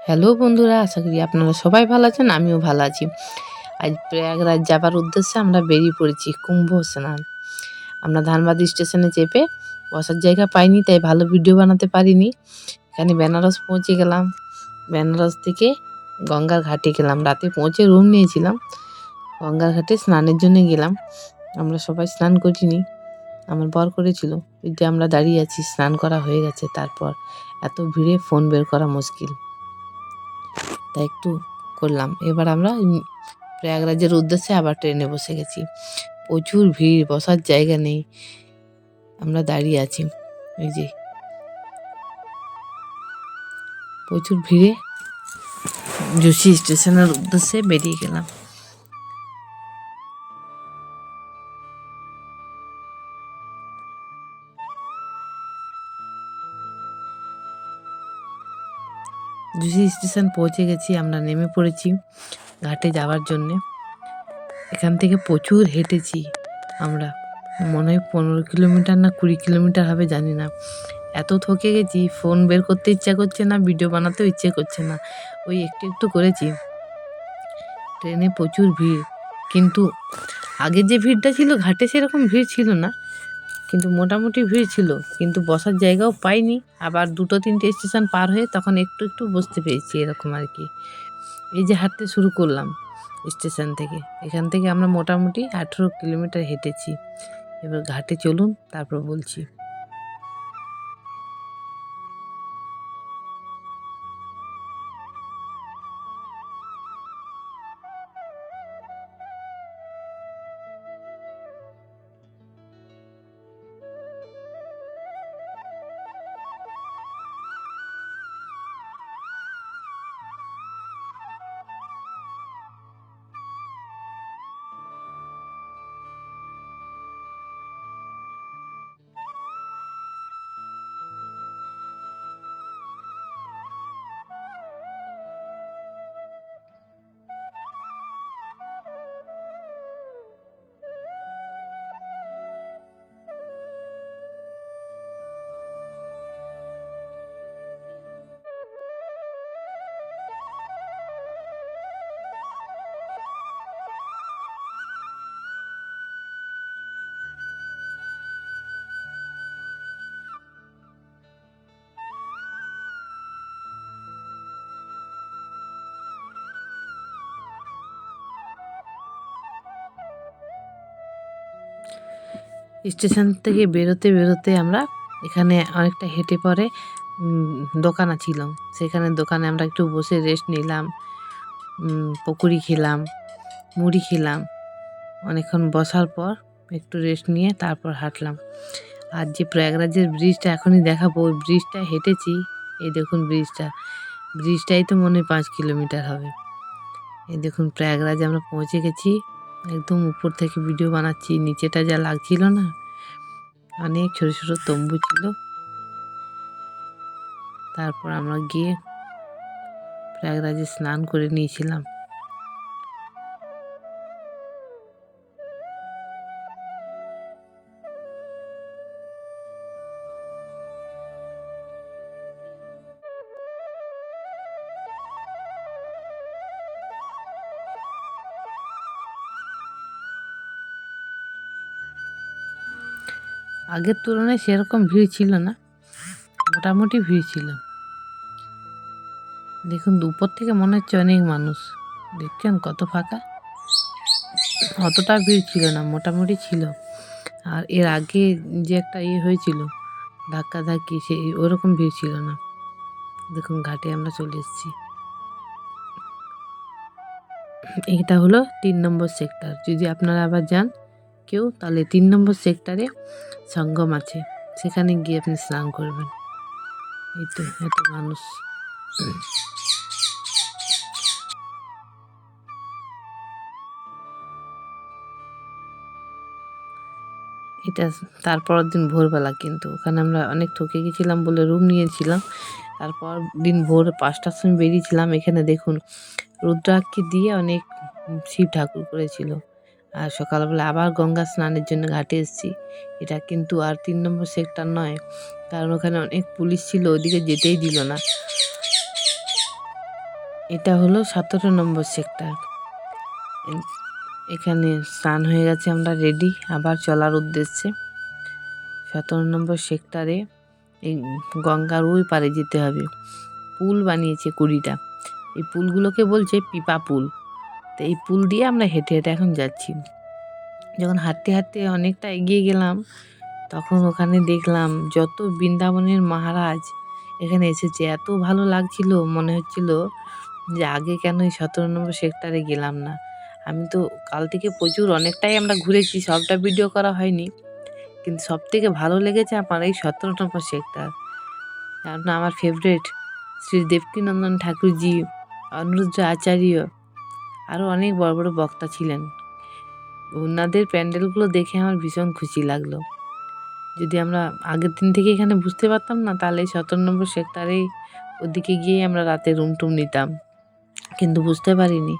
Hello বন্ধুরা, আশা করি আপনারা সবাই ভালো আছেন। আমিও ভালো আছি। আজ প্রয়াগরাজ যাবার উদ্দেশ্যে আমরা বেরিয়ে পড়েছি কুম্ভ স্নান। আমরা ধানবাদ স্টেশনে চেপে বসার জায়গা পাইনি, তাই ভালো ভিডিও বানাতে পারিনি। এখানে বেনারস পৌঁছে গেলাম। বেনারস থেকে গঙ্গার ঘাটে গেলাম। রাতে পৌঁছে রুম নিয়েছিলাম। গঙ্গার ঘাটে স্নানের জন্য গেলাম। আমরা সবাই স্নান করিনি, আমার বর করেছিল। ওই যে আমরা দাঁড়িয়ে আছি, স্নান করা হয়ে গেছে। তারপর এত ভিড়ে ফোন বের করা মুশকিল, তাই একটু করলাম। এবার আমরা প্রয়াগরাজের উদ্দেশ্যে আবার ট্রেনে বসে গেছি। প্রচুর ভিড়, বসার জায়গা নেই। আমরা দাঁড়িয়ে আছি, এই যে প্রচুর ভিড়ে যোশী স্টেশনের উদ্দেশ্যে বেরিয়ে গেলাম। যোশী স্টেশন পৌঁছে গেছি, আমরা নেমে পড়েছি ঘাটে যাওয়ার জন্যে। এখান থেকে প্রচুর হেঁটেছি আমরা, মনে হয় 15 কিলোমিটার না 20 কিলোমিটার হবে, জানি না। এত থকে গেছি, ফোন বের করতে ইচ্ছা করছে না, ভিডিও বানাতেও ইচ্ছে করছে না। ওই একটু একটু করেছি। ট্রেনে প্রচুর ভিড়, কিন্তু আগে যে ভিড়টা ছিল ঘাটে সেরকম ভিড় ছিল না, কিন্তু মোটামুটি ভিড় ছিল। কিন্তু বসার জায়গাও পাইনি। আবার 2-3টে স্টেশন পার হয়ে তখন একটু একটু বসতে পেরেছি, এরকম আর কি। এই যে হাঁটতে শুরু করলাম স্টেশন থেকে, এখান থেকে আমরা মোটামুটি 18 কিলোমিটার হেঁটেছি। এবার ঘাটে চলুন, তারপর বলছি। স্টেশন থেকে বেরোতে বেরোতে আমরা এখানে অনেকটা হেঁটে পরে দোকান ছিল। সেখানে দোকানে আমরা একটু বসে রেস্ট নিলাম, পকোড়ি খেলাম, মুড়ি খেলাম। অনেকক্ষণ বসার পর একটু রেস্ট নিয়ে তারপর হাঁটলাম। আর যে প্রয়াগরাজের ব্রিজটা এখনই দেখাবো, ওই ব্রিজটা হেঁটেছি। এই দেখুন ব্রিজটাই তো মনে হয় 5 কিলোমিটার হবে। এই দেখুন প্রয়াগরাজ আমরা পৌঁছে গেছি। একদম উপর থেকে ভিডিও বানাচ্ছি, নিচেটা যা লাগছিল না, অনেক ছোট ছোট তম্বু ছিল। তারপর আমরা গিয়ে প্রয়াগরাজে স্নান করে নিয়েছিলাম। আগের তুলনায় সেরকম ভিড় ছিল না, মোটামুটি ভিড় ছিল। দেখুন দুপুর থেকে মনে হচ্ছে অনেক মানুষ, দেখছেন কত ফাঁকা। অতটা ভিড় ছিল না, মোটামুটি ছিল। আর এর আগে যে একটা হয়েছিল ধাক্কাধাক্কি, সেই ওরকম ভিড় ছিল না। দেখুন ঘাটে আমরা চলে এসেছি। এটা হলো 3 নম্বর সেক্টর। যদি আপনারা আবার যান কেউ, তাহলে 3 নম্বর সেক্টরে সঙ্গম আছে, সেখানে গিয়ে আপনি স্নান করবেন। এই তো এত মানুষ। এটা তারপরের দিন ভোরবেলা, কিন্তু ওখানে আমরা অনেক থকে গেছিলাম বলে রুম নিয়েছিলাম। তারপর দিন ভোর 5টার সময় বেরিয়েছিলাম। এখানে দেখুন রুদ্রাক্ষী দিয়ে অনেক শিব ঠাকুর করেছিল। আর সকালবেলা আবার গঙ্গা স্নানের জন্য ঘাটে এসেছি। এটা কিন্তু আর 3 নম্বর সেক্টর নয়, কারণ ওখানে অনেক পুলিশ ছিল, ওদিকে যেতেই দিল না। এটা হলো 17 নম্বর সেক্টর। এখানে স্নান হয়ে গেছে, আমরা রেডি আবার চলার উদ্দেশ্যে। 17 নম্বর সেক্টরে এই গঙ্গার ওই পারে যেতে হবে। পুল বানিয়েছে 20টা। এই পুলগুলোকে বলছে পিপা পুল। তো এই পুল দিয়ে আমরা হেঁটে হেঁটে এখন যাচ্ছি। যখন হাঁটতে হাঁটতে অনেকটা এগিয়ে গেলাম, তখন ওখানে দেখলাম যত বৃন্দাবনের মহারাজ এখানে এসেছে। এত ভালো লাগছিল, মনে হচ্ছিল যে আগে কেন এই 17 নম্বর সেক্টরে গেলাম না। আমি তো কাল থেকে প্রচুর অনেকটাই আমরা ঘুরেছি, সবটা ভিডিও করা হয়নি, কিন্তু সব থেকে ভালো লেগেছে আমার এই 17 নম্বর সেক্টর। কারণ আমার ফেভারেট শ্রী দেবকীনন্দন ঠাকুরজি, অনিরুদ্ধ আচার্য, আরও অনেক বড় বড় বক্তা ছিলেন। ওনাদের প্যান্ডেলগুলো দেখে আমার ভীষণ খুশি লাগলো। যদি আমরা আগের দিন থেকে এখানে বুঝতে পারতাম না, তাহলে 17 নম্বর সেক্টরেই ওদিকে গিয়ে আমরা রাতে রুম টুম নিতাম, কিন্তু বুঝতে পারিনি।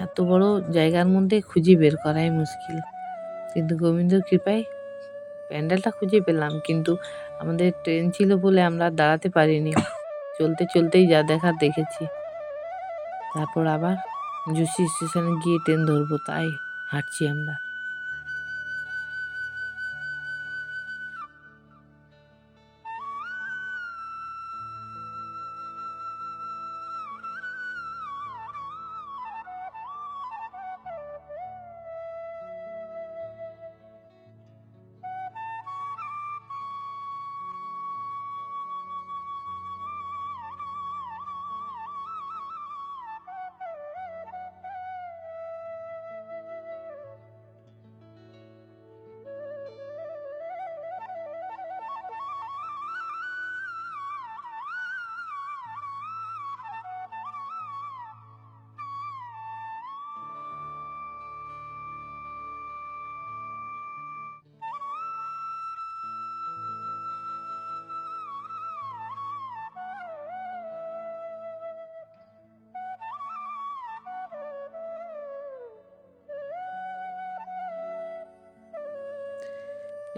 এত বড় জায়গার মধ্যে খুঁজে বের করাই মুশকিল, কিন্তু গোবিন্দর কৃপায় প্যান্ডেলটা খুঁজে পেলাম। কিন্তু আমাদের ট্রেন ছিল বলে আমরা দাঁড়াতে পারিনি, চলতে চলতেই যা দেখার দেখেছি। তারপর আবার জুসি স্টেশনে গিয়ে ট্রেন ধরবো, তাই হাঁটছি আমরা।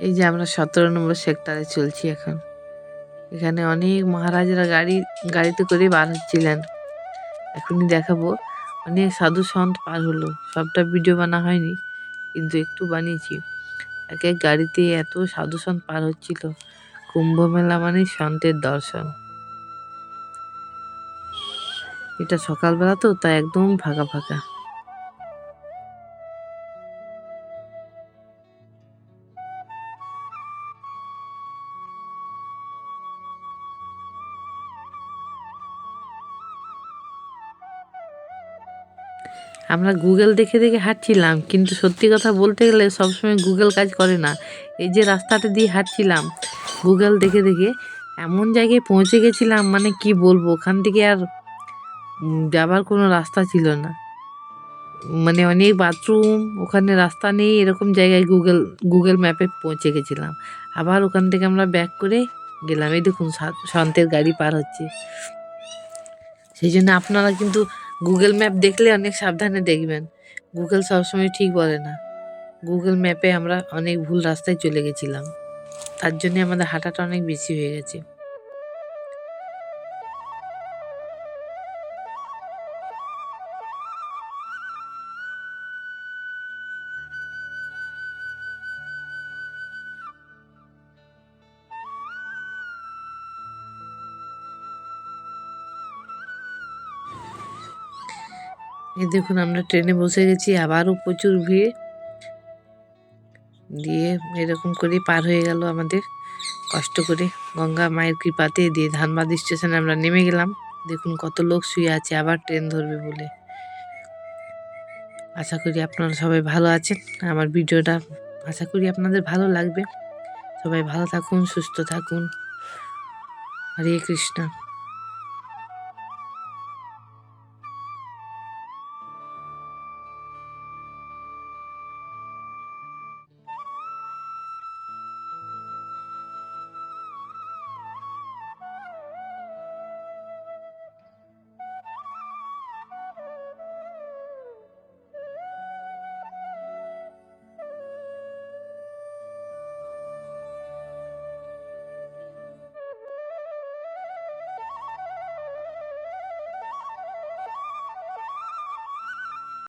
এই যে আমরা 17 নম্বর সেক্টরে চলছি এখন। এখানে অনেক মহারাজরা গাড়িতে করে বার হচ্ছিলেন। এখনই দেখাবো, অনেক সাধু সন্ত পার হলো। সবটা ভিডিও বানা হয়নি, কিন্তু একটু বানিয়েছি। এক এক গাড়িতে এত সাধু সন্ত পার হচ্ছিল। কুম্ভ মেলা মানে সন্তের দর্শন। এটা সকালবেলা তো, তাই একদম ফাঁকা ফাঁকা। আমরা গুগল দেখে দেখে হাঁটছিলাম, কিন্তু সত্যি কথা বলতে গেলে সবসময় গুগল কাজ করে না। এই যে রাস্তাটা দিয়ে হাঁটছিলাম গুগল দেখে দেখে এমন জায়গায় পৌঁছে গেছিলাম, মানে কি বলবো, ওখান থেকে আর যাবার কোনো রাস্তা ছিল না। মানে অনেক বাথরুম, ওখানে রাস্তা নেই, এরকম জায়গায় গুগল ম্যাপে পৌঁছে গেছিলাম। আবার ওখান থেকে আমরা ব্যাক করে গেলাম। এই দেখুন সন্তের গাড়ি পার হচ্ছে। সেই জন্য আপনারা কিন্তু গুগল ম্যাপ দেখলে অনেক সাবধানে দেখবেন। গুগল সবসময় ঠিক বলে না। গুগল ম্যাপে আমরা অনেক ভুল রাস্তায় চলে গেছিলাম, তার জন্য আমাদের হাঁটাটা অনেক বেশি হয়ে গেছে। এই দেখুন আমরা ট্রেনে বসে গেছি, আবারও প্রচুর ভিড়, দিয়ে এরকম করে পার হয়ে গেল আমাদের কষ্ট করে গঙ্গা মায়ের কৃপাতে। দিয়ে ধানবাদ স্টেশনে আমরা নেমে গেলাম। দেখুন কত লোক শুয়ে আছে, আবার ট্রেন ধরবে বলে। আশা করি আপনারা সবাই ভালো আছেন। আমার ভিডিওটা আশা করি আপনাদের ভালো লাগবে। সবাই ভালো থাকুন, সুস্থ থাকুন। হরে কৃষ্ণ।